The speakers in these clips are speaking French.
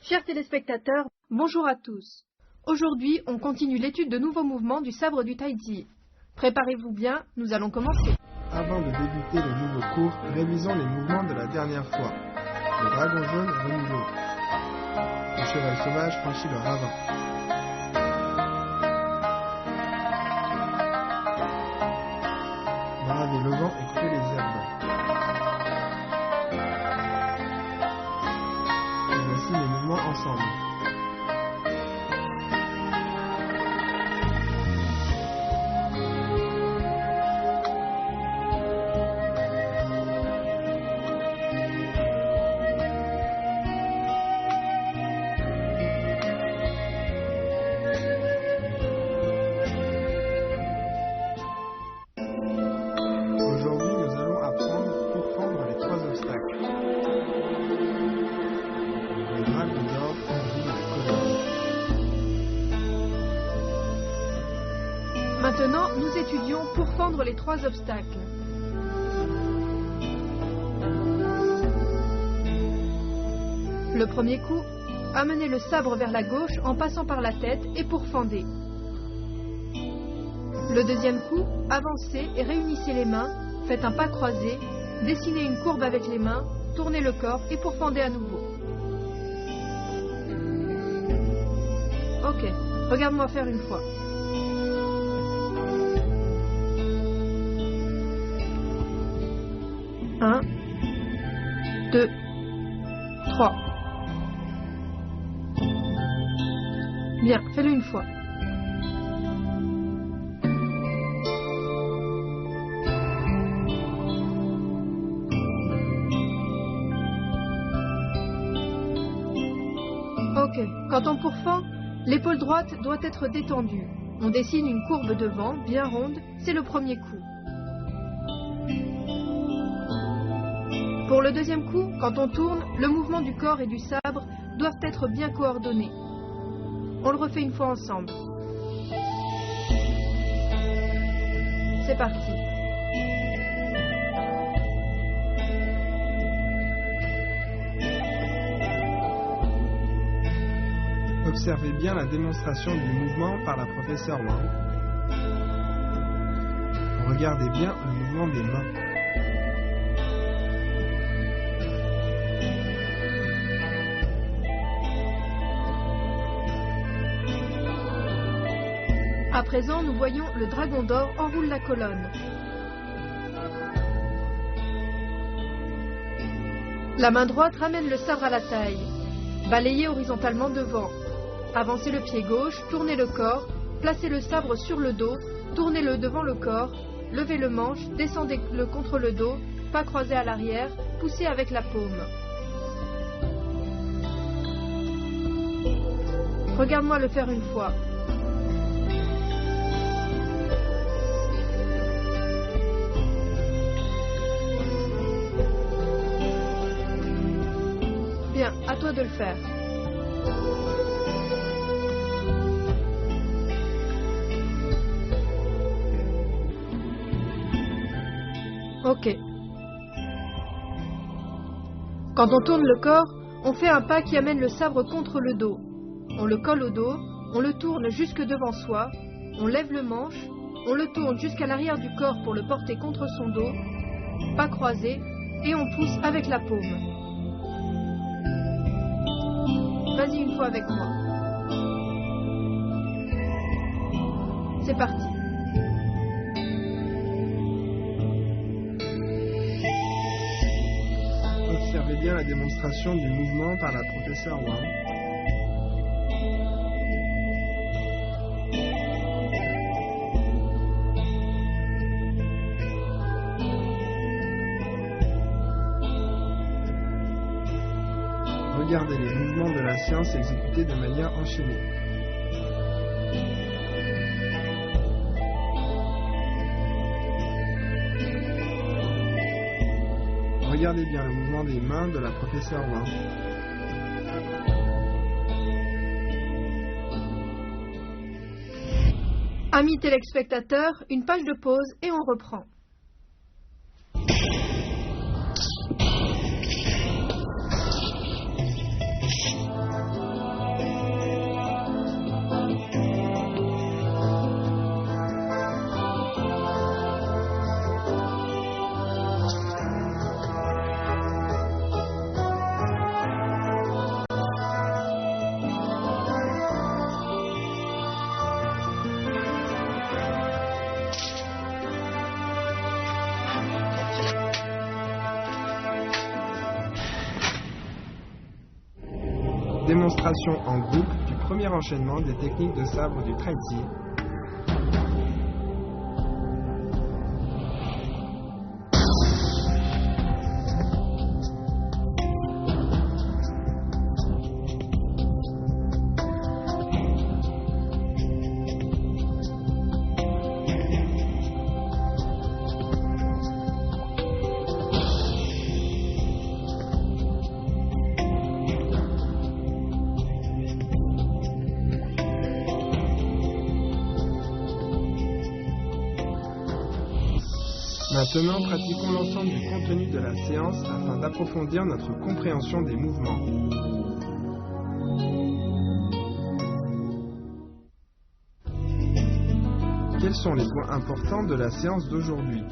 Chers téléspectateurs, bonjour à tous. Aujourd'hui, on continue l'étude de nouveaux mouvements du sabre du Taiji. Préparez-vous bien, nous allons commencer. Avant de débuter le nouveau cours, révisons les mouvements de la dernière fois. Le dragon jaune remue l'eau. Le cheval sauvage franchit le ravin. Braver le vent et couper les herbes. Et voici les mouvements ensemble. Maintenant, nous étudions pour fendre les 3 obstacles. Le premier coup, amenez le sabre vers la gauche en passant par la tête et pourfendez. Le deuxième coup, avancez et réunissez les mains, faites un pas croisé, dessinez une courbe avec les mains, tournez le corps et pourfendez à nouveau. Ok, regarde-moi faire une fois. Un, 2, 3. Bien, fais-le une fois. Ok, quand on pourfend, l'épaule droite doit être détendue. On dessine une courbe devant, bien ronde, c'est le premier coup. Pour le deuxième coup, quand on tourne, le mouvement du corps et du sabre doivent être bien coordonnés. On le refait une fois ensemble. C'est parti. Observez bien la démonstration du mouvement par la professeure Wang. Regardez bien le mouvement des mains. À présent, nous voyons le dragon d'or enroule la colonne. La main droite ramène le sabre à la taille. Balayez horizontalement devant. Avancez le pied gauche, tournez le corps, placez le sabre sur le dos, tournez-le devant le corps, levez le manche, descendez-le contre le dos, pas croisé à l'arrière, poussez avec la paume. Regarde-moi le faire une fois. Bien, à toi de le faire. Ok. Quand on tourne le corps, on fait un pas qui amène le sabre contre le dos. On le colle au dos, on le tourne jusque devant soi, on lève le manche, on le tourne jusqu'à l'arrière du corps pour le porter contre son dos, pas croisé, et on pousse avec la paume. Vas-y une fois avec moi. C'est parti. Observez bien la démonstration du mouvement par la professeure Wang. Regardez les mouvements de la science exécutés de manière enchaînée. Regardez bien le mouvement des mains de la professeure Wang. Amis téléspectateurs, une page de pause et on reprend. Démonstration en groupe du premier enchaînement des techniques de sabre du Traiti. Maintenant, pratiquons l'ensemble du contenu de la séance afin d'approfondir notre compréhension des mouvements. Quels sont les points importants de la séance d'aujourd'hui?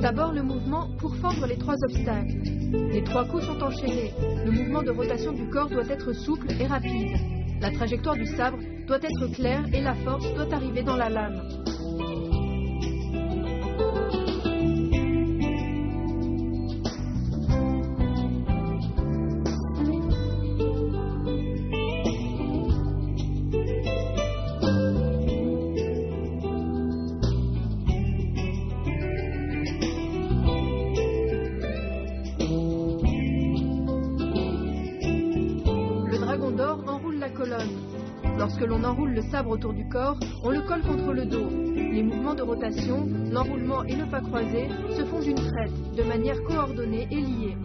D'abord, le mouvement pour fendre les 3 obstacles. Les 3 coups sont enchaînés. Le mouvement de rotation du corps doit être souple et rapide. La trajectoire du sabre doit être claire et la force doit arriver dans la lame. Lorsque l'on enroule le sabre autour du corps, on le colle contre le dos. Les mouvements de rotation, l'enroulement et le pas croisé se font d'une traite, de manière coordonnée et liée.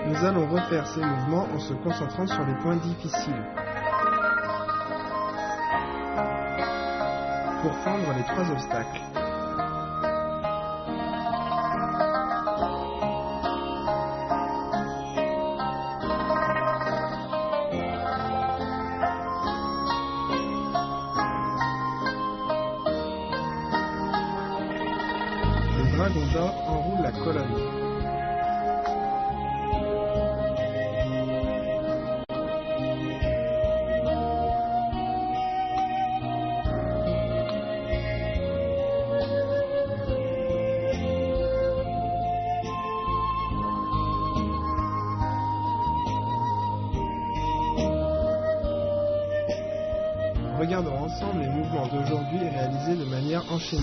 Nous allons refaire ces mouvements en se concentrant sur les points difficiles. Pour fendre les 3 obstacles. Le dragon d'or enroule la colonne. Regardons ensemble les mouvements d'aujourd'hui réalisés de manière enchaînée.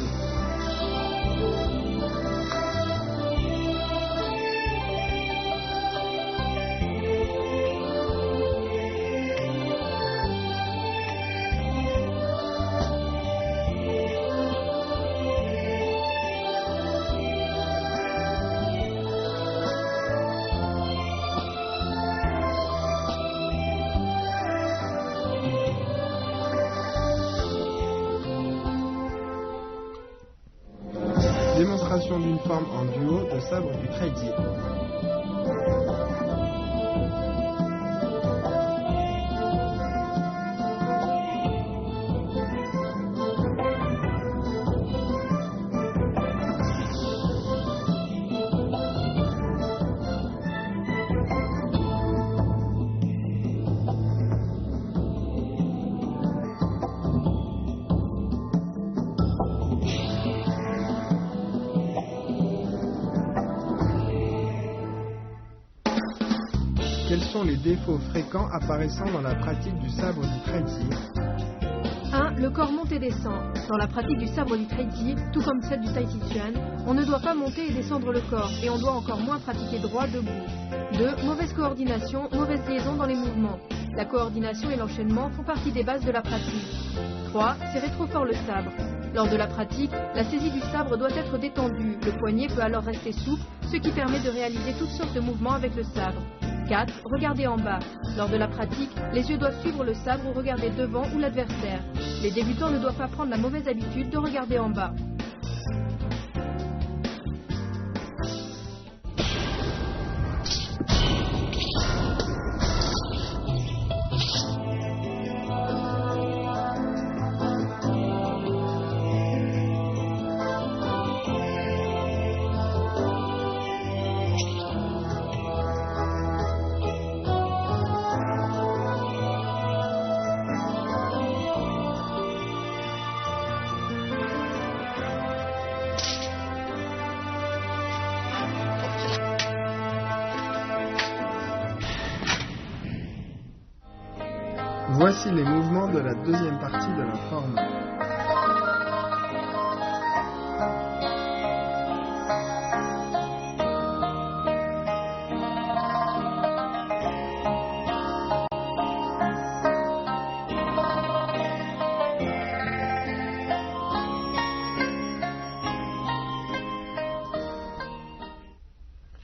Démonstration d'une forme en duo de sabre du Traiti. Quels sont les défauts fréquents apparaissant dans la pratique du sabre du Traiti? 1. Le corps monte et descend. Dans la pratique du sabre du Traiti, tout comme celle du Tai Chi Chuan, on ne doit pas monter et descendre le corps, et on doit encore moins pratiquer droit debout. 2. Mauvaise coordination, mauvaise liaison dans les mouvements. La coordination et l'enchaînement font partie des bases de la pratique. 3. Serrer trop fort le sabre. Lors de la pratique, la saisie du sabre doit être détendue, le poignet peut alors rester souple, ce qui permet de réaliser toutes sortes de mouvements avec le sabre. 4. Regarder en bas. Lors de la pratique, les yeux doivent suivre le sabre ou regarder devant ou l'adversaire. Les débutants ne doivent pas prendre la mauvaise habitude de regarder en bas. Voici les mouvements de la deuxième partie de la forme.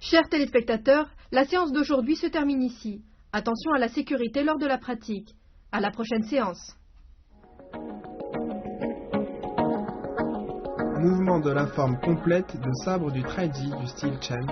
Chers téléspectateurs, la séance d'aujourd'hui se termine ici. Attention à la sécurité lors de la pratique. À la prochaine séance. Mouvement de la forme complète de sabre du Traiji du style Chen